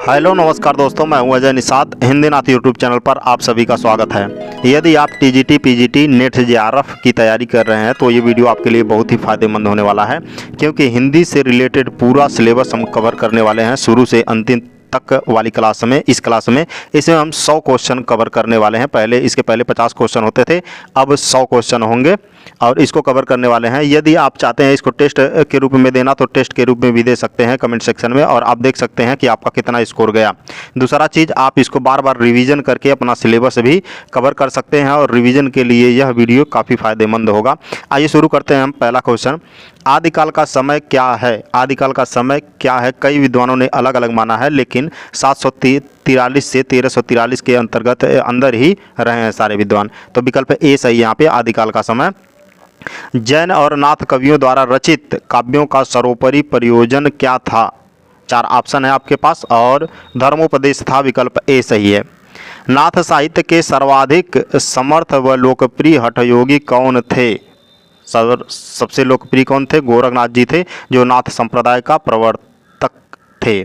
Hello नमस्कार दोस्तों, मैं हूं अजय निषाद। हिंदी नाथ यूट्यूब चैनल पर आप सभी का स्वागत है। यदि आप टीजीटी, पीजीटी, नेट जेआरएफ की तैयारी कर रहे हैं तो ये वीडियो आपके लिए बहुत ही फायदेमंद होने वाला है, क्योंकि हिंदी से रिलेटेड पूरा सिलेबस हम कवर करने वाले हैं शुरू से अंतिम तक वाली क्लास में। इस क्लास में इसमें हम 100 क्वेश्चन कवर करने वाले हैं। इसके पहले 50 क्वेश्चन होते थे, अब 100 क्वेश्चन होंगे और इसको कवर करने वाले हैं। यदि आप चाहते हैं इसको टेस्ट के रूप में देना तो टेस्ट के रूप में भी दे सकते हैं कमेंट सेक्शन में, और आप देख सकते हैं कि आपका कितना स्कोर गया। दूसरा चीज़, आप इसको बार बार रिवीजन करके अपना सिलेबस भी कवर कर सकते हैं और रिवीजन के लिए यह वीडियो काफ़ी फायदेमंद होगा। आइए शुरू करते हैं हम। पहला क्वेश्चन, आदिकाल का समय क्या है? आदिकाल का समय क्या है? कई विद्वानों ने अलग अलग माना है, लेकिन 743 से 1343 के अंदर ही रहे हैं सारे विद्वान। तो विकल्प ए सही है यहाँ पे, आदिकाल का समय। जैन और नाथ कवियों द्वारा रचित काव्यों का सर्वोपरि प्रयोजन क्या था? 4 ऑप्शन है आपके पास, और धर्मोपदेश था। विकल्प ए सही है। नाथ साहित्य के सर्वाधिक समर्थ व लोकप्रिय हठयोगी कौन थे? सबसे लोकप्रिय कौन थे? गोरखनाथ जी थे, जो नाथ संप्रदाय का प्रवर्तक थे।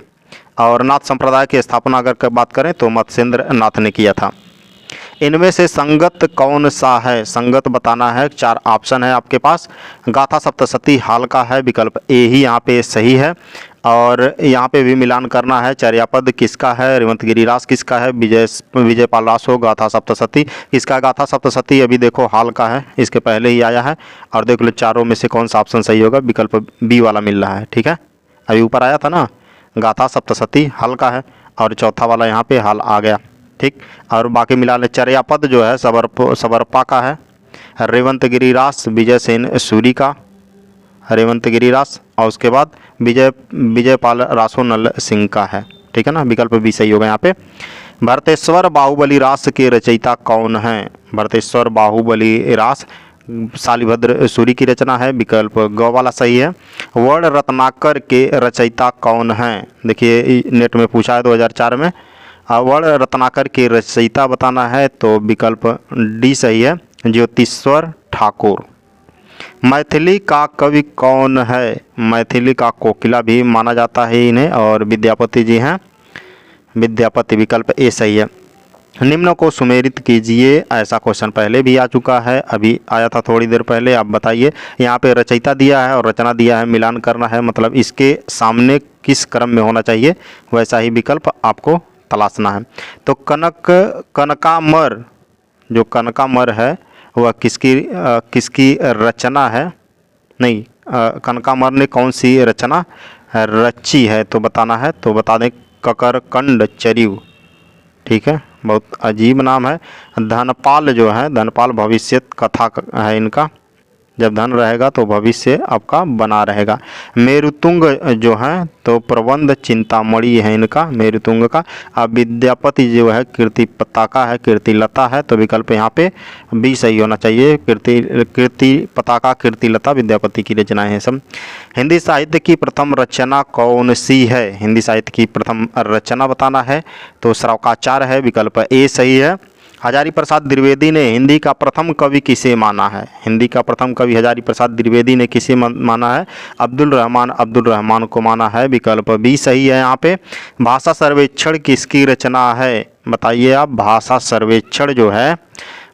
और नाथ संप्रदाय की स्थापना अगर बात करें तो मत्स्येंद्र नाथ ने किया था। इनमें से संगत कौन सा है? संगत बताना है। 4 ऑप्शन है आपके पास। गाथा सप्तशती हाल का है, विकल्प ए ही यहाँ पे सही है। और यहाँ पे भी मिलान करना है। चर्यापद किसका है? रेवंत गिरिरास किसका है? विजयपाल रासो। गाथा सप्तशती किसका? गाथा सप्तशती अभी देखो हाल का है, इसके पहले ही आया है। और देख लो चारों में से कौन सा ऑप्शन सही होगा। विकल्प बी वाला मिल रहा है, ठीक है। अभी ऊपर आया था ना, गाथा सप्तशती हाल का है, और चौथा वाला यहाँ पे हाल आ गया, ठीक। और बाकी मिला ले, चर्यापद जो है सबरपा का है। रेवंत गिरिरास विजय सेन सूरी का, रेवंत गिरिरास, और उसके बाद विजयपाल रासो नल सिंह का है, ठीक है ना। विकल्प भी सही होगा यहाँ पे। भरतेश्वर बाहुबली रास के रचयिता कौन है? भरतेश्वर बाहुबली रास शालिभद्र सूरी की रचना है, विकल्प ग वाला सही है। वर्ण रत्नाकर के रचयिता कौन है? देखिए नेट में पूछा है 2004 में। वर्ण रत्नाकर के रचयिता बताना है, तो विकल्प डी सही है, ज्योतिश्वर ठाकुर। मैथिली का कवि कौन है? मैथिली का कोकिला भी माना जाता है इन्हें, और विद्यापति जी हैं, विद्यापति। विकल्प ए सही है। निम्न को सुमेरित कीजिए। ऐसा क्वेश्चन पहले भी आ चुका है, अभी आया था थोड़ी देर पहले। आप बताइए, यहाँ पे रचयिता दिया है और रचना दिया है, मिलान करना है, मतलब इसके सामने किस क्रम में होना चाहिए वैसा ही विकल्प आपको तलाशना है। तो कनकामर, जो कनकामर है वह किसकी रचना है? नहीं, कनकामर ने कौन सी रचना रची है तो बताना है। तो बता दें, ककरकंड चरिव, ठीक है, बहुत अजीब नाम है। धनपाल जो है, धनपाल भविष्य कथा है इनका। जब धन रहेगा तो भविष्य आपका बना रहेगा। मेरुतुंग जो है तो प्रबंध चिंतामणि है इनका, मेरुतुंग का। अब विद्यापति जो है कीर्ति पताका है, कीर्तिलता है, तो विकल्प यहाँ पे बी सही होना चाहिए। कीर्ति पताका, कीर्तिलता विद्यापति की रचनाएं हैं सब। हिंदी साहित्य की प्रथम रचना कौन सी है? हिंदी साहित्य की प्रथम रचना बताना है, तो श्रावकाचार्य है, विकल्प ए सही है। हजारी प्रसाद द्विवेदी ने हिंदी का प्रथम कवि किसे माना है? हिंदी का प्रथम कवि हजारी प्रसाद द्विवेदी ने किसे माना है? अब्दुल रहमान को माना है, विकल्प बी सही है यहाँ पे। भाषा सर्वेक्षण किसकी रचना है? बताइए आप। भाषा सर्वेक्षण जो है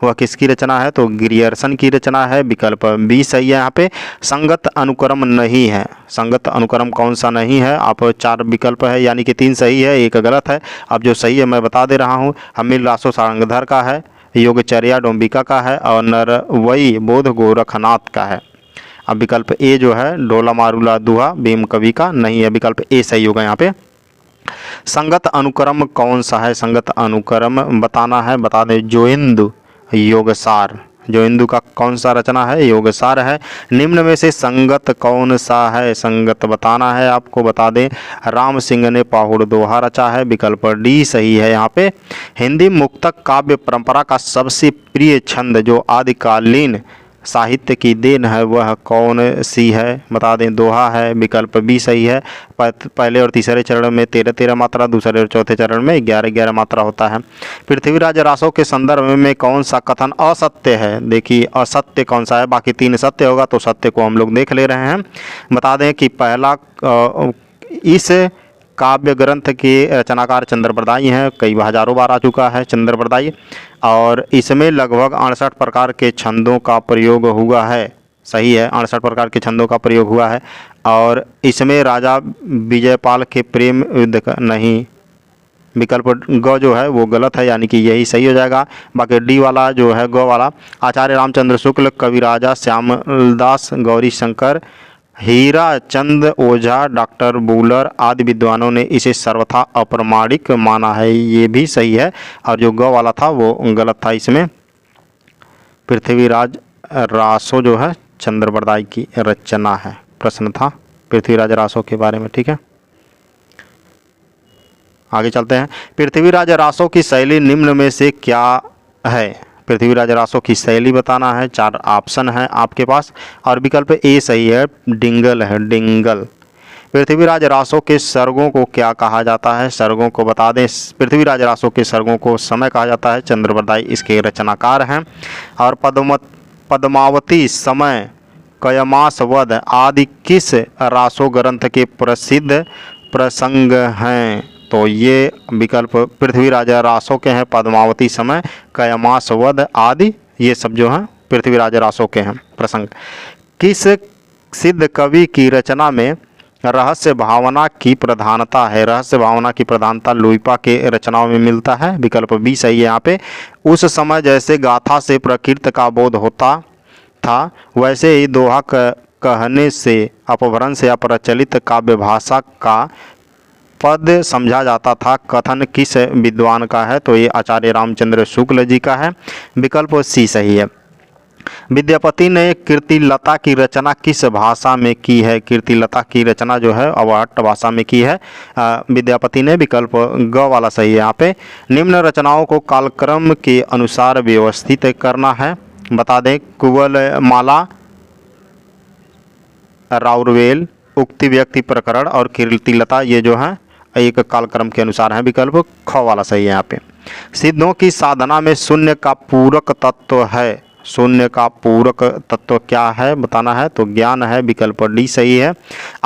वह किसकी रचना है? तो ग्रियर्सन की रचना है, विकल्प बी सही है यहाँ पे। संगत अनुक्रम नहीं है। संगत अनुक्रम कौन सा नहीं है? आप 4 विकल्प है, यानी कि 3 सही है, 1 गलत है। अब जो सही है मैं बता दे रहा हूँ। हमीर रासो सारंगधर का है, योगचर्या डोम्बिका का है, और नरवई बोध गोरखनाथ का है। अब विकल्प ए जो है, ढोला मारूला दुहा भीम कवि का नहीं है, विकल्प ए सही होगा यहाँ पे। संगत अनुक्रम कौन सा है? संगत अनुक्रम बताना है, बता दें, जोइंदु योगसार। जोइंदु का कौन सा रचना है? योगसार है। निम्न में से संगत कौन सा है? संगत बताना है आपको, बता दें, राम सिंह ने पाहुड़ दोहा रचा है, विकल्प डी सही है यहाँ पे। हिंदी मुक्तक काव्य परंपरा का सबसे प्रिय छंद जो आदिकालीन साहित्य की देन है वह कौन सी है? बता दें, दोहा है, विकल्प बी सही है। पहले और तीसरे चरण में 13-13 मात्रा, दूसरे और चौथे चरण में 11-11 मात्रा होता है। पृथ्वीराज रासो के संदर्भ में कौन सा कथन असत्य है? देखिए असत्य कौन सा है, बाकी 3 सत्य होगा, तो सत्य को हम लोग देख ले रहे हैं। बता दें कि पहला इस काव्य ग्रंथ के रचनाकार चंद्रप्रदायी हैं, कई हजारों बार आ चुका है चंद्रप्रदायी। और इसमें लगभग 68 प्रकार के छंदों का प्रयोग हुआ है। सही है, 68 प्रकार के छंदों का प्रयोग हुआ है। और इसमें राजा विजयपाल के प्रेम युद्ध का नहीं, विकल्प ग जो है वो गलत है, यानी कि यही सही हो जाएगा। बाकी डी वाला जो है ग वाला, आचार्य रामचंद्र शुक्ल, कविराजा श्यामलदास, गौरी शंकर, हीरा चंद ओझा, डॉक्टर बूलर आदि विद्वानों ने इसे सर्वथा अप्रमाणिक माना है, ये भी सही है। और जो ग वाला था वो गलत था। इसमें पृथ्वीराज रासो जो है चंद्रप्रदायी की रचना है। प्रश्न था पृथ्वीराज रासो के बारे में। ठीक है, आगे चलते हैं। पृथ्वीराज रासो की शैली निम्न में से क्या है? पृथ्वीराज रासो की शैली बताना है। 4 ऑप्शन है आपके पास और विकल्प ए सही है, डिंगल है, डिंगल। पृथ्वीराज रासो के सर्गों को क्या कहा जाता है? सर्गों को बता दें। पृथ्वीराज रासो के सर्गों को समय कहा जाता है। चंद्रप्रदायी इसके रचनाकार हैं। और पद्मावती, समय, कयमास वध आदि किस रासो ग्रंथ के प्रसिद्ध प्रसंग हैं? तो ये विकल्प पृथ्वीराज रासो के हैं। पद्मावती, समय, कयमास वध आदि ये सब जो हैं पृथ्वीराज रासो के हैं प्रसंग। किस सिद्ध कवि की रचना में रहस्य भावना की प्रधानता है? रहस्य भावना की प्रधानता लोइपा के रचनाओं में मिलता है। विकल्प बी सही है यहाँ पे। उस समय जैसे गाथा से प्रकृति का बोध होता था, वैसे ही दोहा कहने से अपभ्रंश या प्रचलित काव्य भाषा का पद समझा जाता था। कथन किस विद्वान का है? तो ये आचार्य रामचंद्र शुक्ल जी का है। विकल्प सी सही है। विद्यापति ने कीर्तिलता की रचना किस भाषा में की है? कीर्तिलता की रचना जो है अवहट्ट भाषा में की है विद्यापति ने। विकल्प ग वाला सही है यहाँ पे। निम्न रचनाओं को कालक्रम के अनुसार व्यवस्थित करना है। बता दें, कुवलमाला, राउरवेल, उक्ति व्यक्ति प्रकरण और कीर्तिलता ये जो है एक कालक्रम के अनुसार है। विकल्प ख वाला सही है यहाँ पे। सिद्धों की साधना में शून्य का पूरक तत्व है। शून्य का पूरक तत्व क्या है बताना है, तो ज्ञान है। विकल्प डी सही है।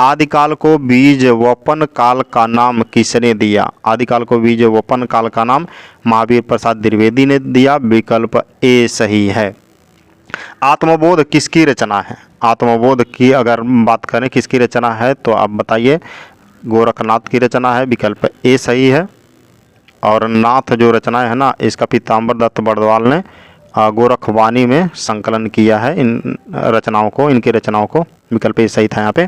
आदिकाल को बीज वपन काल का नाम किसने दिया? आदिकाल को बीज वपन काल का नाम महावीर प्रसाद द्विवेदी ने दिया। विकल्प ए सही है। आत्मबोध किसकी रचना है? आत्मबोध की अगर बात करें किसकी रचना है तो आप बताइए। गोरखनाथ की रचना है। विकल्प ए सही है। और नाथ जो रचना है ना, इसका पीताम्बर दत्त बड़दवाल ने गोरखवाणी में संकलन किया है इन रचनाओं को, इनकी रचनाओं को। विकल्प ए सही था यहाँ पे।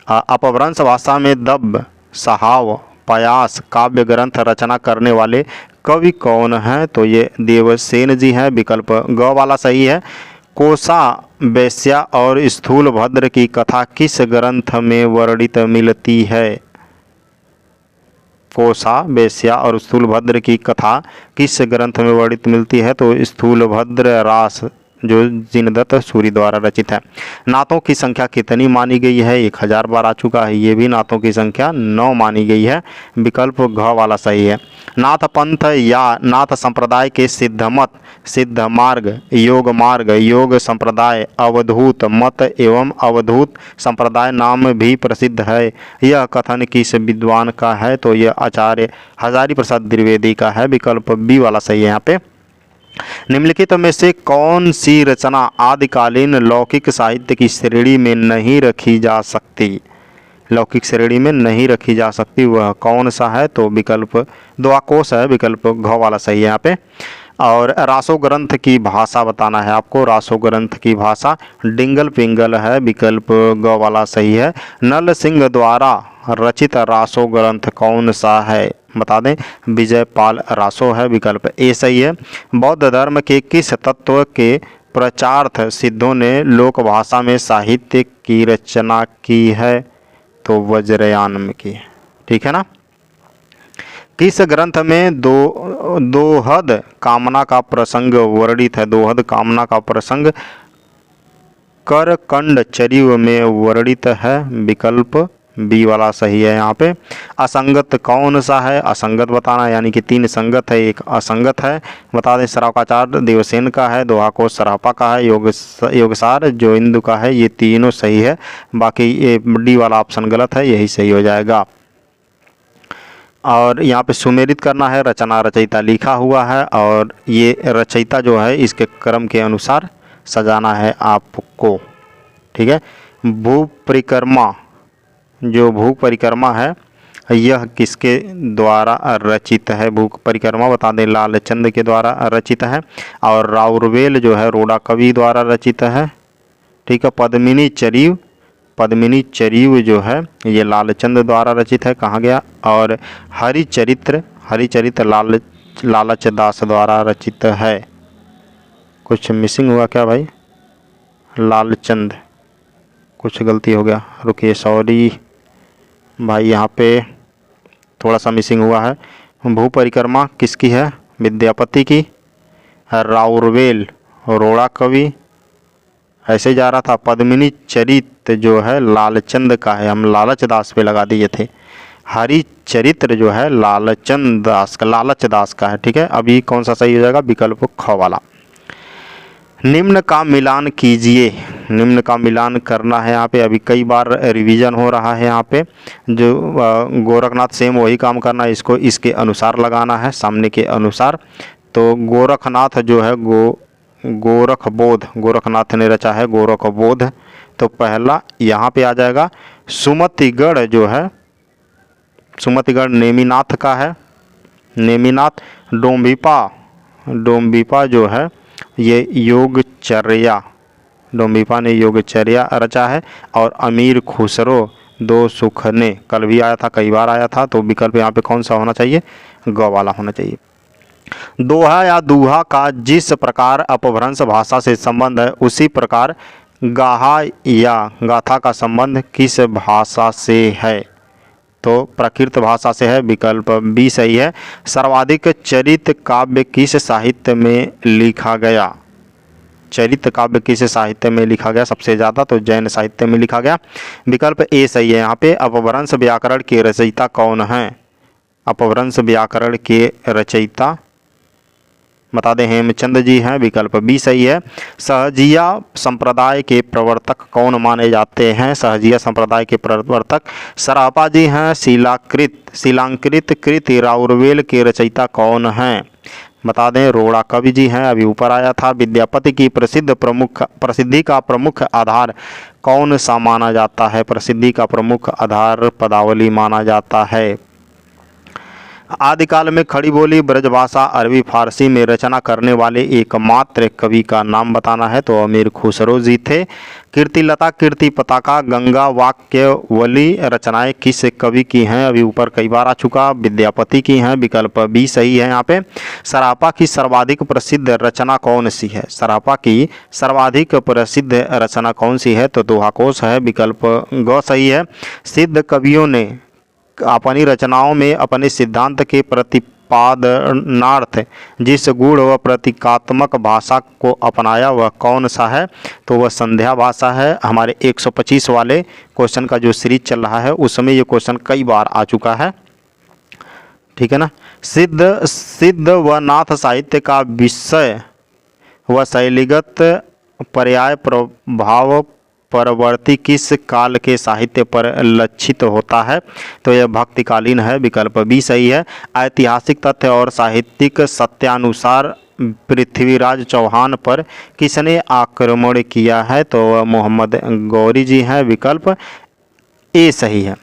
अपभ्रंश भाषा में दब, सहाव, पयास काव्य ग्रंथ रचना करने वाले कवि कौन हैं? तो ये देवसेन जी हैं। विकल्प ग वाला सही है। कोसा, वेश्या और स्थूलभद्र की कथा किस ग्रंथ में वर्णित मिलती है? कोसा, वेश्या और स्थूलभद्र की कथा किस ग्रंथ में वर्णित मिलती है? तो स्थूलभद्र रास जो जिनदत्त सूरी द्वारा रचित है। नातों की संख्या कितनी मानी गई है? 1000 बार आ चुका है। ये भी नातों की संख्या 9 मानी गई है। विकल्प घ वाला सही है। नाथ पंथ या नाथ संप्रदाय के सिद्धमत, सिद्ध मार्ग, योग मार्ग, योग संप्रदाय, अवधूत मत एवं अवधूत संप्रदाय नाम भी प्रसिद्ध है। यह कथन किस विद्वान का है? तो यह आचार्य हजारी प्रसाद द्विवेदी का है। विकल्प बी वाला सही है यहाँ पे। निम्नलिखित में से कौन सी रचना आदिकालीन लौकिक साहित्य की श्रेणी में नहीं रखी जा सकती? लौकिक श्रेणी में नहीं रखी जा सकती वह कौन सा है? तो विकल्प द्वाकोश है। विकल्प घ वाला सही है यहाँ पे। और रासो ग्रंथ की भाषा बताना है आपको। रासो ग्रंथ की भाषा डिंगल पिंगल है। विकल्प ग वाला सही है। नल सिंह द्वारा रचित रासो ग्रंथ कौन सा है? बता दें, विजयपाल रासो है। विकल्प ए सही है। बौद्ध धर्म के किस तत्व के प्रचारार्थ सिद्धों ने लोक भाषा में साहित्य की रचना की है? तो वज्रयान में की है। ठीक है ना। किस ग्रंथ में दोहद कामना का प्रसंग वर्णित है? दोहद कामना का प्रसंग करकंड चरिव में वर्णित है। विकल्प बी वाला सही है यहाँ पे। असंगत कौन सा है? असंगत बताना, यानी कि 3 संगत है, एक असंगत है। बता दें, सरावकाचार्य देवसेन का है, दोहा को सरापा का है, योगसार जो इंदु का है। ये तीनों सही है। बाकी ये डी वाला ऑप्शन गलत है, यही सही हो जाएगा। और यहाँ पे सुमेलित करना है, रचना रचयिता लिखा हुआ है और ये रचयिता जो है इसके क्रम के अनुसार सजाना है आपको। ठीक है। भू परिक्रमा, जो भू परिक्रमा है यह किसके द्वारा रचित है? भू परिक्रमा बता दें लालचंद के द्वारा रचित है। और राउरवेल जो है रोड़ा कवि द्वारा रचित है। ठीक है। पद्मिनी चरीव, पद्मिनी चरीव जो है ये लालचंद द्वारा रचित है। कहाँ गया? और हरिचरित्र, हरिचरित्र लालच दास द्वारा रचित है। कुछ मिसिंग हुआ क्या भाई? लालचंद, कुछ गलती हो गया, रुकिए, सॉरी भाई, यहाँ पे थोड़ा सा मिसिंग हुआ है। भू परिक्रमा किसकी है? विद्यापति की। राउरवेल रोड़ा कवि, ऐसे जा रहा था। पद्मिनी चरित्र जो है लालचंद का है, हम लालच दास पे लगा दिए थे। हरिचरित्र जो है लालचंद दास का, लालच दास का है। ठीक है। अभी कौन सा सही हो जाएगा? विकल्प ख वाला। निम्न का मिलान कीजिए, निम्न का मिलान करना है यहाँ पे। अभी कई बार रिवीजन हो रहा है यहाँ पे। जो गोरखनाथ सेम वही काम करना है, इसको इसके अनुसार लगाना है, सामने के अनुसार। तो गोरखनाथ जो है गोरखबोध, गोरखनाथ ने रचा है गोरखबोध। तो पहला यहाँ पे आ जाएगा। सुमतिगढ़ जो है, सुमतिगढ़ नेमिनाथ का है, नेमिनाथ। डोम्बिपा, डोम्बिपा जो है ये योगचर्या, डोम्बिपा ने योगचर्या रचा है। और अमीर खुसरो दो सुख ने, कल भी आया था, कई बार आया था। तो विकल्प यहाँ पे कौन सा होना चाहिए? ग वाला होना चाहिए। दोहा या दूहा का जिस प्रकार अपभ्रंश भाषा से संबंध है उसी प्रकार गाहा या गाथा का संबंध किस भाषा से है? तो प्राकृत भाषा से है, विकल्प बी सही है। सर्वाधिक चरित काव्य किस साहित्य में लिखा गया? चरित काव्य किस साहित्य में लिखा गया सबसे ज़्यादा? तो जैन साहित्य में लिखा गया, विकल्प ए सही है। यहाँ पे अपभ्रंश व्याकरण के रचयिता कौन है? अपभ्रंश व्याकरण के रचयिता बता दें हेमचंद जी हैं, विकल्प बी सही है। सहजिया संप्रदाय के प्रवर्तक कौन माने जाते हैं? सहजिया संप्रदाय के प्रवर्तक सरापा जी हैं। शिलांकृत कृति राउरवेल के रचयिता कौन हैं? बता दें रोड़ा कवि जी हैं, अभी ऊपर आया था। विद्यापति की प्रसिद्धि का प्रमुख आधार कौन सा माना जाता है? प्रसिद्धि का प्रमुख आधार पदावली माना जाता है। आदिकाल में खड़ी बोली ब्रजभाषा अरबी फारसी में रचना करने वाले एकमात्र कवि का नाम बताना है। तो अमीर खुसरो जी थे। कीर्तिलता, कीर्ति पताका, गंगा वाक्यवली रचनाएं किस कवि की हैं? अभी ऊपर कई बार आ चुका, विद्यापति की हैं, विकल्प बी सही है। यहाँ पे सरापा की सर्वाधिक प्रसिद्ध रचना कौन सी है? सरापा की सर्वाधिक प्रसिद्ध रचना कौन सी है? तो दोहाकोश है, विकल्प ग सही है। सिद्ध कवियों ने अपनी रचनाओं में अपने सिद्धांत के प्रतिपादनार्थ जिस गूढ़ व प्रतीकात्मक भाषा को अपनाया वह कौन सा है? तो वह संध्या भाषा है। हमारे 125 वाले क्वेश्चन का जो सीरीज चल रहा है उसमें ये क्वेश्चन कई बार आ चुका है। ठीक है ना। सिद्ध व नाथ साहित्य का विषय व शैलीगत पर्याय प्रभाव परवर्ती किस काल के साहित्य पर लक्षित होता है? तो यह भक्तिकालीन है, विकल्प बी सही है। ऐतिहासिक तथ्य और साहित्यिक सत्यानुसार पृथ्वीराज चौहान पर किसने आक्रमण किया है? तो मोहम्मद गौरी जी हैं, विकल्प ए सही है।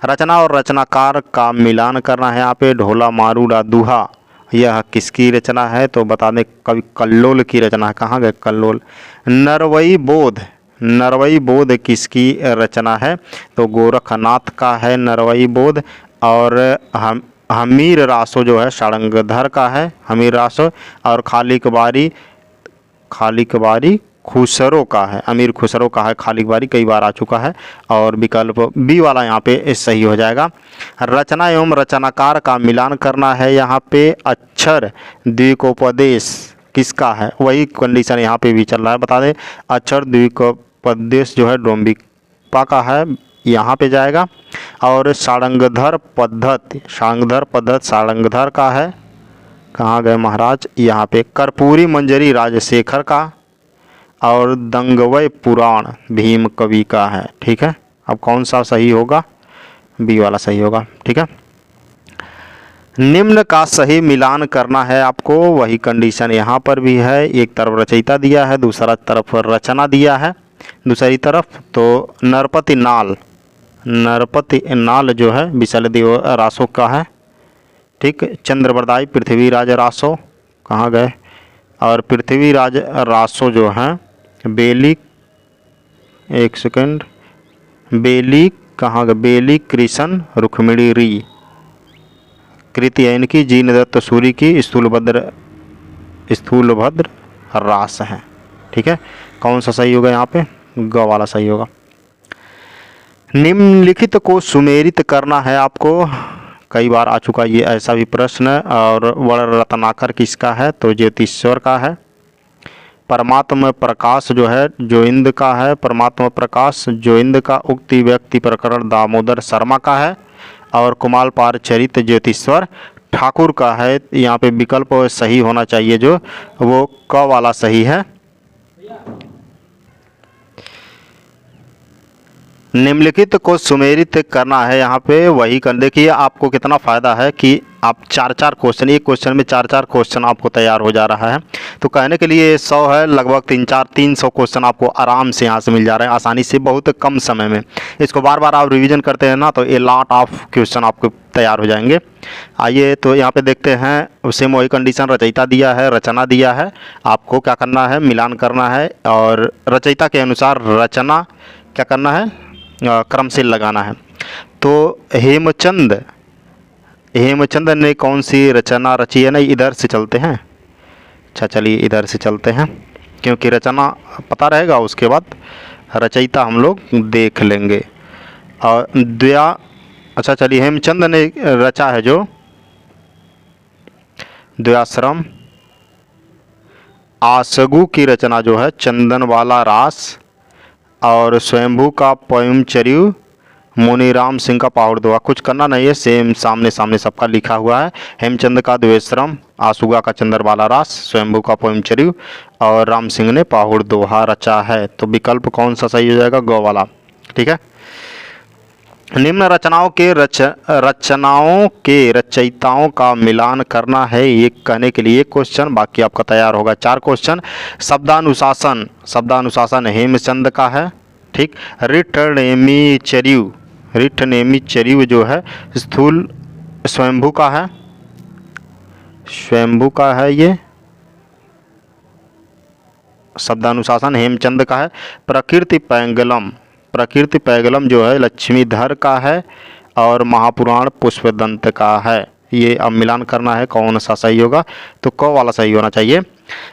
रचना और रचनाकार का मिलान करना है यहाँ पे। ढोला मारूड़ा दूहा यह किसकी रचना है? तो बता दें कवि कल्लोल की रचना है। कहाँ गए कल्लोल? नरवई बोध, नरवई बोध किसकी रचना है? तो गोरखनाथ का है नरवई बोध। और हमीर रासो जो है सारंगधर का है, हमीर रासो। और खालिकबारी खुसरो का है, अमीर खुसरो का है। खालिकबारी कई बार आ चुका है और विकल्प बी वाला यहाँ पे सही हो जाएगा। रचना एवं रचनाकार का मिलान करना है यहाँ पे। अक्षर द्विकोपदेश किसका है? वही कंडीशन यहाँ पे भी चल रहा है, बता दें। अक्षर द्विकोपदेश जो है डोम्बिपा का है, यहाँ पे जाएगा। और सारंगधर पद्धत, सारंगधर का है। कहाँ गए महाराज? यहाँ पे कर्पूरी मंजरी राजशेखर का। और दंगवय पुराण भीम कवि का है। ठीक है। अब कौन सा सही होगा? बी वाला सही होगा। ठीक है। निम्न का सही मिलान करना है आपको। वही कंडीशन यहाँ पर भी है, एक तरफ रचयिता दिया है, दूसरा तरफ रचना दिया है दूसरी तरफ। तो नरपति नाल, नरपति नाल जो है विशलदेव रासो का है, ठीक। चंद्रवरदाई पृथ्वीराज रासो कहाँ गए, और पृथ्वीराज रासो जो हैं बेली, एक सेकंड, बेली कहाँ गए, बेली कृष्ण रुक्मिणी री कृति है इनकी, जीन दत्त सूरी की स्थूलभद्र रास है, ठीक है। कौन सा सही होगा यहाँ पे, ग वाला सही होगा। निम्नलिखित को सुमेरित करना है आपको। कई बार आ चुका ये ऐसा भी प्रश्न, और वर्ण रत्नाकर किसका है, तो ज्योतिश्वर का है। परमात्मा प्रकाश जो है जोइंद का है, परमात्मा प्रकाश जोइंद का। उक्ति व्यक्ति प्रकरण दामोदर शर्मा का है, और कुमाल पार चरित ज्योतिश्वर ठाकुर का है। यहाँ पे विकल्प सही होना चाहिए जो, वो क वाला सही है। निम्नलिखित को सुमेरित करना है यहाँ पे, वही कर। देखिए आपको कितना फ़ायदा है कि आप 4-4 क्वेश्चन, एक क्वेश्चन में 4-4 क्वेश्चन आपको तैयार हो जा रहा है। तो कहने के लिए 100 है, लगभग 300 क्वेश्चन आपको आराम से यहाँ से मिल जा रहे हैं, आसानी से, बहुत कम समय में। इसको बार बार आप रिवीजन करते हैं ना, तो ए लॉट ऑफ क्वेश्चन आपको तैयार हो जाएंगे। आइए तो यहाँ पे देखते हैं, उसे वही कंडीशन, रचयिता दिया है, रचना दिया है, आपको क्या करना है, मिलान करना है। और रचयिता के अनुसार रचना क्या करना है, क्रम से लगाना है। तो हेमचंद ने कौन सी रचना रची है, नहीं इधर से चलते हैं। अच्छा चलिए इधर से चलते हैं, क्योंकि रचना पता रहेगा, उसके बाद रचयिता हम लोग देख लेंगे। और अच्छा चलिए, हेमचंद ने रचा है जो द्व्याश्रम, आसगु की रचना जो है चंदन वाला रास, और स्वयंभू का पोएमचर्यु, मुनीराम सिंह का पहाड़ दोहा। कुछ करना नहीं है, सेम सामने सामने सबका लिखा हुआ है। हेमचंद का द्व्याश्रम, आसुगा का चंद्रवाला रास, स्वयंभू का पोएमचर्यु, और राम सिंह ने पहाड़ दोहा रचा है। तो विकल्प कौन सा सही हो जाएगा, ग वाला, ठीक है। निम्न रचनाओं के रचयिताओं का मिलान करना है, ये कहने के लिए क्वेश्चन, बाकी आपका तैयार होगा 4 क्वेश्चन। शब्दानुशासन हेमचंद का है, ठीक। रिठ नेमी चर्यु जो है स्थूल स्वयंभू का है, ये शब्दानुशासन हेमचंद का है। प्रकृति पैंगलम जो है लक्ष्मीधर का है, और महापुराण पुष्पदंत का है। ये अब मिलान करना है, कौन सा सही होगा, तो क वाला सही होना चाहिए।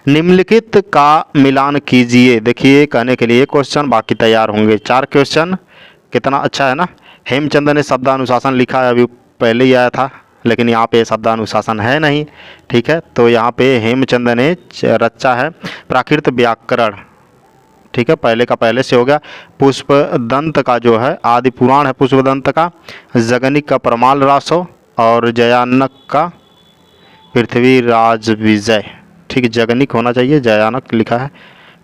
निम्नलिखित का मिलान कीजिए। देखिए कहने के लिए क्वेश्चन, बाकी तैयार होंगे 4 क्वेश्चन। कितना अच्छा है ना। हेमचंद ने शब्दानुशासन लिखा है, अभी पहले ही आया था, लेकिन यहाँ पे शब्दानुशासन है नहीं, ठीक है। तो यहाँ पे हेमचंद ने रचा है प्राकृत व्याकरण, ठीक है, पहले का पहले से हो गया। पुष्पदंत का जो है आदि पुराण है पुष्पदंत का, जगनिक का परमाल रासो, और जयानक का पृथ्वीराज विजय, ठीक। जगनिक होना चाहिए, जयानक लिखा है।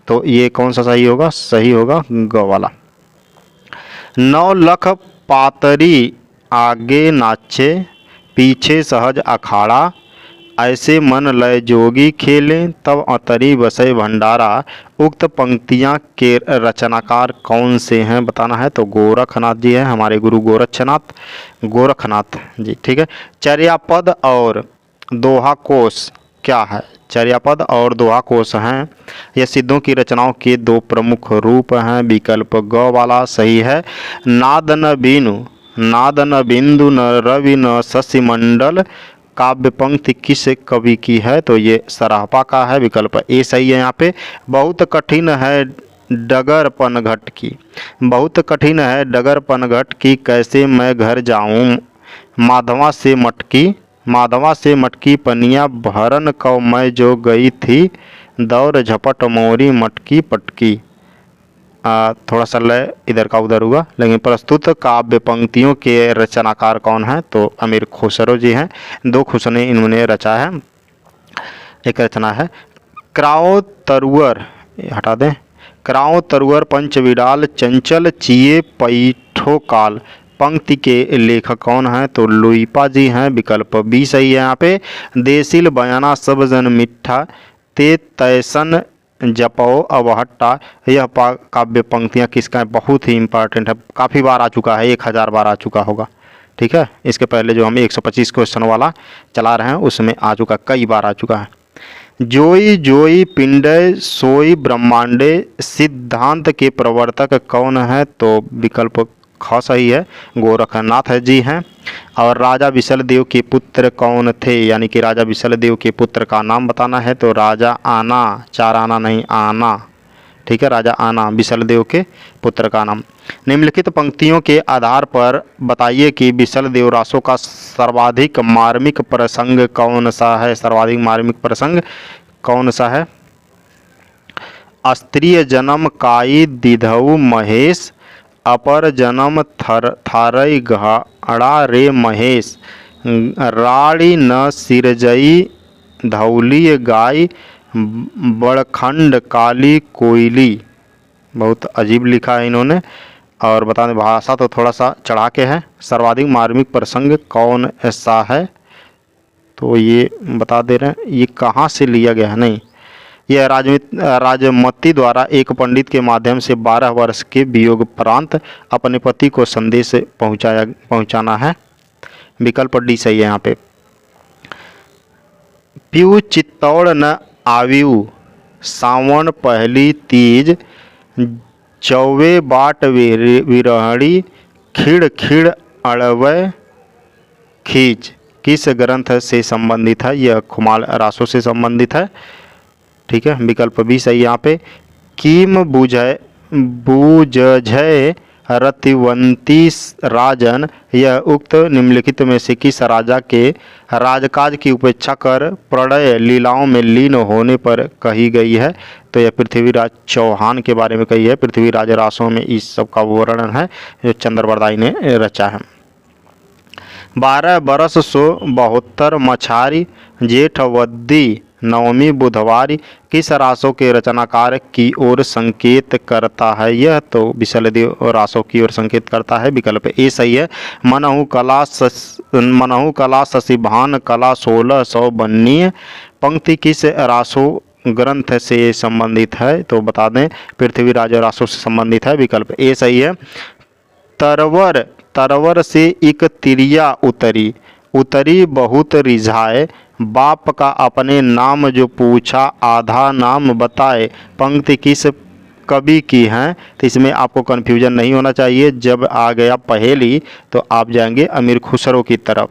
तो ये कौन सा सही होगा, सही होगा ग वाला। 9 लख पातरी आगे नाचे, पीछे सहज अखाड़ा, ऐसे मन लय जोगी खेले, तब अतरी बसे भंडारा। उक्त पंक्तियाँ के रचनाकार कौन से हैं बताना है। तो गोरखनाथ जी हैं, हमारे गुरु गोरखनाथ जी, ठीक है। चर्यापद और दोहा कोश क्या है, चर्यापद और दोहा कोश हैं, ये सिद्धों की रचनाओं के 2 प्रमुख रूप हैं। विकल्प ग वाला सही है। नाद न बिंदु न रवि न शशि मंडल काव्य पंक्ति किस कवि की है, तो ये सराहपा का है, विकल्प ए सही है। यहाँ पे बहुत कठिन है डगर पनघट की, कैसे मैं घर जाऊँ, माधवा से मटकी पनिया भरन कौ मैं जो गई थी, दौर झपट मोरी मटकी पटकी। थोड़ा सा लय इधर का उधर हुआ, लेकिन प्रस्तुत काव्य पंक्तियों के रचनाकार कौन है, तो अमीर खुसरो जी हैं। 2 खुसने इन्होंने रचा है। एक रचना है क्राओ तरुअर पंच विडाल, चंचल चिये पैठो काल, पंक्ति के लेखक कौन हैं? तो लुइपा जी हैं, विकल्प बी सही है यहाँ पे। देसिल बयाना सब जन मिठा ते तैसन जपो अवहट्टा, यह काव्य पंक्तियाँ किसका है? बहुत ही इंपॉर्टेंट है, काफ़ी बार आ चुका है, 1000 बार आ चुका होगा। ठीक है, इसके पहले जो हम 125 क्वेश्चन वाला चला रहे हैं उसमें आ चुका, कई बार आ चुका है। जोई जोई पिंडे सोई ब्रह्मांडे सिद्धांत के प्रवर्तक कौन है? तो विकल्प ख सही है, गोरखनाथ जी हैं। और राजा विशलदेव के पुत्र कौन थे? यानी कि राजा विशलदेव के पुत्र का नाम बताना है। तो राजा आना, 4 आना नहीं, आना। ठीक है, राजा आना विशलदेव के पुत्र का नाम। निम्नलिखित पंक्तियों के आधार पर बताइए कि विशलदेव रासों का सर्वाधिक मार्मिक प्रसंग कौन सा है? सर्वाधिक मार्मिक प्रसंग कौन सा है? स्त्रीय जन्म काई दिधऊ महेश, अपर जन्म थारई घड़ा रे महेश, राड़ी न सिरजई धौली गाय, बड़खंड काली कोयली। बहुत अजीब लिखा है इन्होंने। और बता दें, भाषा तो थोड़ा सा चढ़ा के है। सर्वाधिक मार्मिक प्रसंग कौन ऐसा है? तो ये बता दे रहे हैं, ये कहाँ से लिया गया है? नहीं, यह राजमती द्वारा एक पंडित के माध्यम से 12 वर्ष के वियोगोपरांत अपने पति को संदेश पहुंचाना है। विकल्प डी सही है यहाँ पे। प्यू चित्तौड़ न आव्यू, सावन पहली तीज, चौवे बाट विरहणी, खिड़ खिड़ अड़वै खींच, किस ग्रंथ से संबंधित है? यह खुमाल रासों से संबंधित है। ठीक है, विकल्प भी सही यहाँ पे। कीम बूझय रतिवंती राजन, यह उक्त निम्नलिखित में से किस राजा के राजकाज की उपेक्षा कर प्रणय लीलाओं में लीन होने पर कही गई है? तो यह पृथ्वीराज चौहान के बारे में कही है। पृथ्वीराज रासों में इस सब का वर्णन है जो चंद्रबरदाई ने रचा है। 12 बरस सो 72 मछारी, जेठ वद्दी नवमी बुधवारी, किस रासों के रचनाकार की ओर संकेत करता है? यह तो विशलदेव रासों की ओर संकेत करता है। विकल्प ए सही है। मनहु कला शशिभान कला 1600 बन्नी, पंक्ति किस रासों ग्रंथ से संबंधित है? तो बता दें, पृथ्वीराज रासों से संबंधित है। विकल्प ए सही है। तरवर से एक तिरिया उतरी बहुत रिझाए, बाप का अपने नाम जो पूछा आधा नाम बताए, पंक्ति किस कवि की है? तो इसमें आपको कन्फ्यूजन नहीं होना चाहिए। जब आ गया पहेली तो आप जाएंगे अमीर खुसरो की तरफ।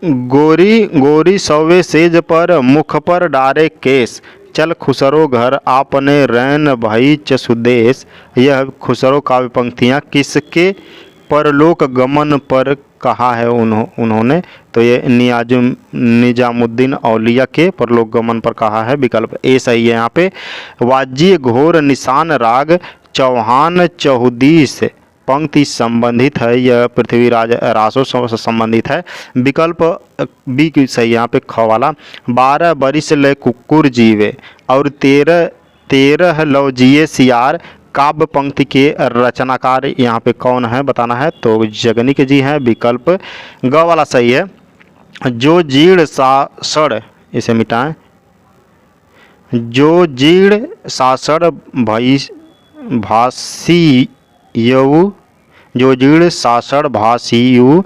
गोरी सौवे सेज पर मुख पर डारे केस, चल खुसरो घर आपने रैन भई चसुदेश, यह खुसरो काव्य पंक्तियाँ किसके परलोक गमन पर कहा है उन्होंने? तो ये निजामुद्दीन औलिया के परलोक गमन पर कहा है। विकल्प ए सही है यहाँ पे। वाज्य घोर निशान राग चौहान चौहदीस, पंक्ति संबंधित है, यह पृथ्वीराज रासों से संबंधित है। विकल्प बी की सही यहाँ पे ख वाला। 12 बरिस ले कुकुर जीवे और 13 लव जिए सियार, काव्य पंक्ति के रचनाकार यहाँ पे कौन है बताना है? तो जगनिक जी हैं। विकल्प ग वाला सही है। जो जीर्ण सासड़, इसे मिटाएं, जो जीर्ण सासड़ भासियऊ, जो जीर्ण सासड़ भासियऊ,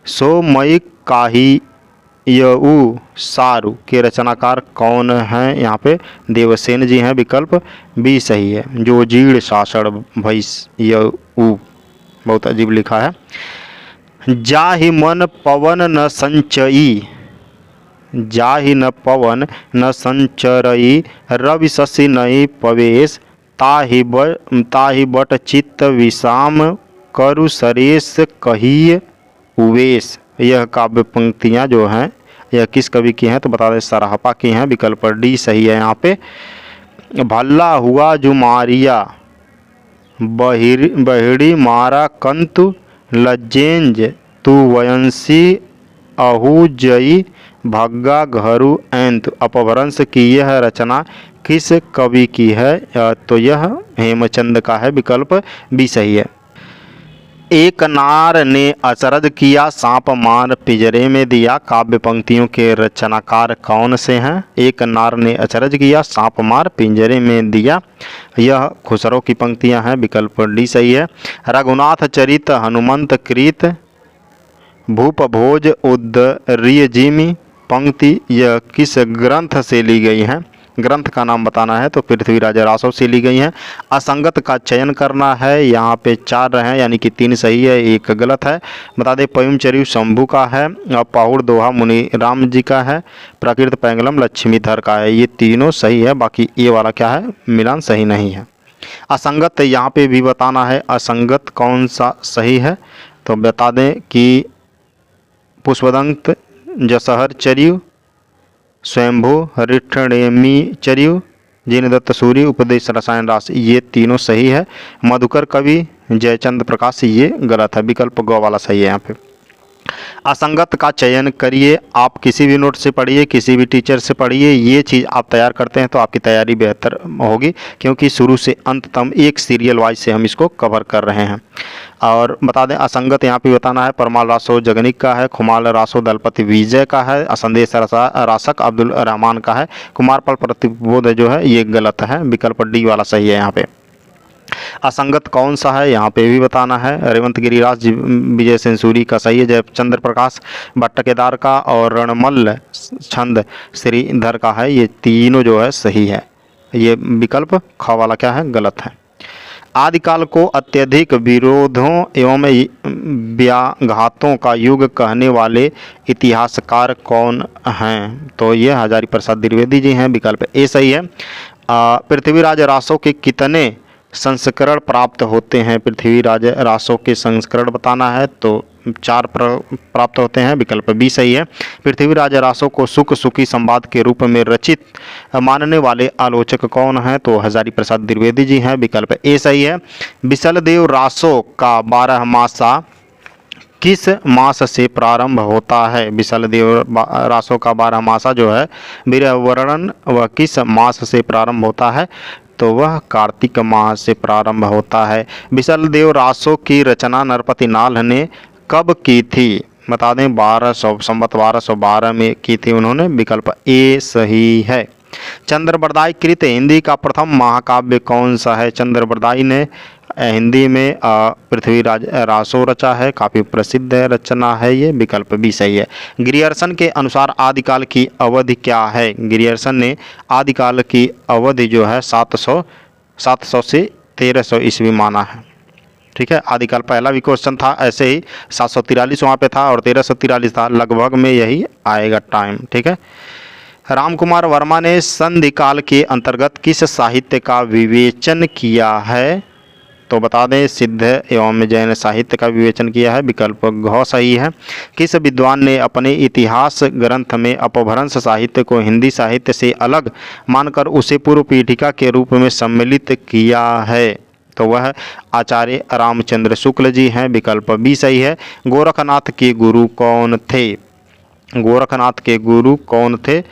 सो मई काहियऊ सारू के रचनाकार कौन हैं? यहाँ पे देवसेन जी हैं। विकल्प बी सही है। जो जीर्ण सासड़ भैयऊ, बहुत अजीब लिखा है। जाहि मन पवन न संचई, जाहि न पवन न संचरई, रवि शशि नई पवेश, ताहि बट चित्त विषाम, करु सरेश कहिय उवेश, यह काव्य पंक्तियाँ जो हैं यह किस कवि की हैं? तो बता दें, सराहपा की हैं। विकल्प डी सही है यहाँ पे। भल्ला हुआ जुमारिया, बहिड़ी मारा कंतु, लज्जेंज तू वयंसी अहू जई, भग्गा घरु एंतु, अपभ्रंश की यह रचना किस कवि की है? तो यह हेमचंद का है। विकल्प बी सही है। एक नार ने अचरज किया, सांप मार पिंजरे में दिया। काव्य पंक्तियों के रचनाकार कौन से हैं? एक नार ने अचरज किया, सांप मार पिंजरे में दिया, यह खुसरो की पंक्तियां हैं। विकल्प डी सही है। रघुनाथ चरित हनुमंत कृत भूप भोज उद्रियजिमि पंक्ति यह किस ग्रंथ से ली गई है? ग्रंथ का नाम बताना है तो पृथ्वीराज रासो से ली गई है। असंगत का चयन करना है, यहाँ पे 4 हैं यानी कि 3 सही है, 1 गलत है। बता दें पयुम चरियु शंभु का है और पाहुड़ दोहा मुनि राम जी का है, प्राकृत पैंगलम लक्ष्मीधर का है। ये तीनों सही है, बाकी ये वाला क्या है, मिलान सही नहीं है। असंगत यहाँ पे भी बताना है, असंगत कौन सा सही है तो बता दें कि पुष्पदंत जसहर चरियु, स्वयंभू हरिठणेमी चरियु, जिनदत्त सूर्य उपदेश रसायन रास, ये तीनों सही है। मधुकर कवि जयचंद्र प्रकाश, ये गलत है। विकल्प ग वाला सही है यहाँ पे। असंगत का चयन करिए, आप किसी भी नोट से पढ़िए, किसी भी टीचर से पढ़िए, ये चीज़ आप तैयार करते हैं तो आपकी तैयारी बेहतर होगी, क्योंकि शुरू से अंत तक एक सीरियल वाइज से हम इसको कवर कर रहे हैं। और बता दें असंगत यहाँ पे बताना है, परमाल रासो जगनिक का है, खुमाल रासो दलपति विजय का है, असंदेश रासक अब्दुल रहमान का है, कुमारपाल प्रतिबोध जो है ये गलत है। विकल्प डी वाला सही है यहाँ पे। असंगत कौन सा है यहाँ पे भी बताना है। रेवंत गिरिराज विजय सेंचुरी का सही है, जयचंद्र प्रकाश भट्टकेदार का और रणमल छंद श्रीधर का है, ये तीनों जो है सही है। ये विकल्प ख वाला क्या है, गलत है। आदिकाल को अत्यधिक विरोधों एवं व्याघातों का युग कहने वाले इतिहासकार कौन हैं? तो ये हजारी प्रसाद द्विवेदी जी हैं। विकल्प ए सही है। पृथ्वीराज रासो के कितने संस्करण प्राप्त होते हैं? पृथ्वीराज रासो के संस्करण बताना है तो 4 प्राप्त होते हैं। विकल्प बी सही है। पृथ्वीराज रासो को सुख सुखी संवाद के रूप में रचित मानने वाले आलोचक कौन हैं? तो हजारी प्रसाद द्विवेदी जी हैं। विकल्प ए सही है। बिसलदेव रासो का 12 मासा किस मास से प्रारंभ होता है? बिसलदेव रासो का 12 मासा जो है वीरवर्णन वह किस मास से प्रारंभ होता है? तो वह कार्तिक माह से प्रारंभ होता है। बिसलदेव रासो की रचना नरपति नाल ने कब की थी? बता दें 1212 में की थी उन्होंने। विकल्प ए सही है। चंद्रबरदाई कृत हिंदी का प्रथम महाकाव्य कौन सा है? चंद्रबरदाई ने हिंदी में पृथ्वीराज रासो रचा है, काफ़ी प्रसिद्ध रचना है ये। विकल्प भी सही है। ग्रियर्सन के अनुसार आदिकाल की अवधि क्या है? ग्रियर्सन ने आदिकाल की अवधि जो है 700 से 1300 ईस्वी माना है। ठीक है, आदिकाल पहला भी क्वेश्चन था ऐसे ही, 743 वहाँ पे था और 1343 था, लगभग में यही आएगा टाइम। ठीक है। रामकुमार वर्मा ने संधि काल के अंतर्गत किस साहित्य का विवेचन किया है? तो बता दें सिद्ध एवं जैन साहित्य का विवेचन किया है। विकल्प घ सही है। किस विद्वान ने अपने इतिहास ग्रंथ में अपभ्रंश साहित्य को हिंदी साहित्य से अलग मानकर उसे पूर्व पीठिका के रूप में सम्मिलित किया है? तो वह आचार्य रामचंद्र शुक्ल जी हैं। विकल्प बी सही है। गोरखनाथ के गुरु कौन थे? गोरखनाथ के गुरु कौन थे?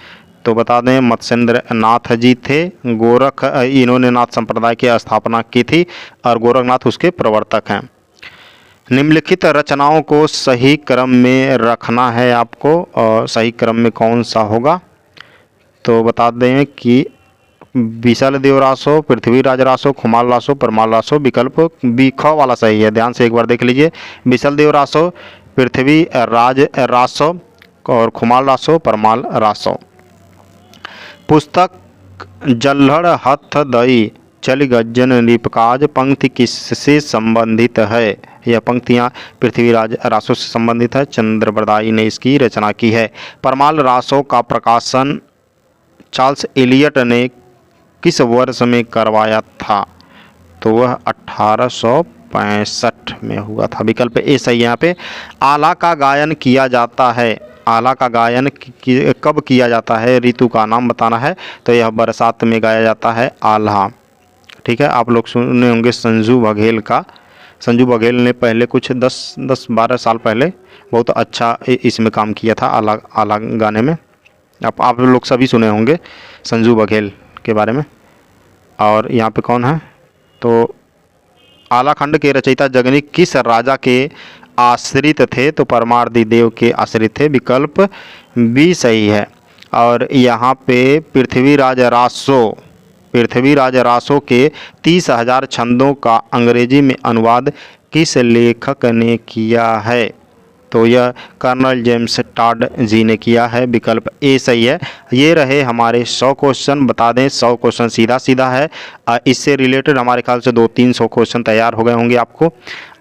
तो बता दें मत्स्येंद्र नाथ जी थे। इन्होंने नाथ संप्रदाय की स्थापना की थी और गोरखनाथ उसके प्रवर्तक हैं। निम्नलिखित रचनाओं को सही क्रम में रखना है आपको, और सही क्रम में कौन सा होगा? तो बता दें कि बिसलदेव रासो, पृथ्वीराज रासो, खुमाल रासो, परमाल रासो। विकल्प बी ख वाला सही है। ध्यान से एक बार देख लीजिए, बिसलदेव रासो, पृथ्वीराज रासो और खुमाल रासो, परमाल रासो। पुस्तक जल्हड़ हथ दई चल गज्जन निपकाज पंक्ति किससे संबंधित है? यह पंक्तियाँ पृथ्वीराज रासो से संबंधित है। चंद्रबरदाई ने इसकी रचना की है। परमाल रासो का प्रकाशन चार्ल्स एलियट ने किस वर्ष में करवाया था? तो वह 1865 में हुआ था। विकल्प ए सही यहाँ पे। आला का गायन किया जाता है। आला का गायन कब किया जाता है? ऋतु का नाम बताना है। तो यह बरसात में गाया जाता है आल्हा। ठीक है, आप लोग सुने होंगे संजू बघेल का। संजू बघेल ने पहले कुछ 10-12 साल पहले बहुत अच्छा इसमें काम किया था आला गाने में। आप लोग सभी सुने होंगे संजू बघेल के बारे में। और यहाँ पे कौन है? तो आलाखंड के रचयिता जगनिक किस राजा के आश्रित थे? तो परमार्दी देव के आश्रित थे, विकल्प बी सही है। और यहाँ पे पृथ्वीराज रासो के 30,000 छंदों का अंग्रेजी में अनुवाद किस लेखक ने किया है? तो यह कर्नल जेम्स टॉड जी ने किया है, विकल्प ए सही है। ये रहे हमारे 100 क्वेश्चन। बता दें 100 क्वेश्चन सीधा सीधा है, इससे रिलेटेड हमारे ख्याल से 200-300 क्वेश्चन तैयार हो गए होंगे आपको,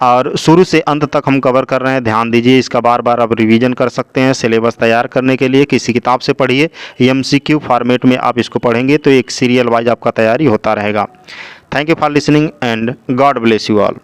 और शुरू से अंत तक हम कवर कर रहे हैं। ध्यान दीजिए, इसका बार बार आप रिवीजन कर सकते हैं। सिलेबस तैयार करने के लिए किसी किताब से पढ़िए, MCQ फॉर्मेट में आप इसको पढ़ेंगे तो एक सीरियल वाइज आपका तैयारी होता रहेगा। Thank you for listening and God bless you all.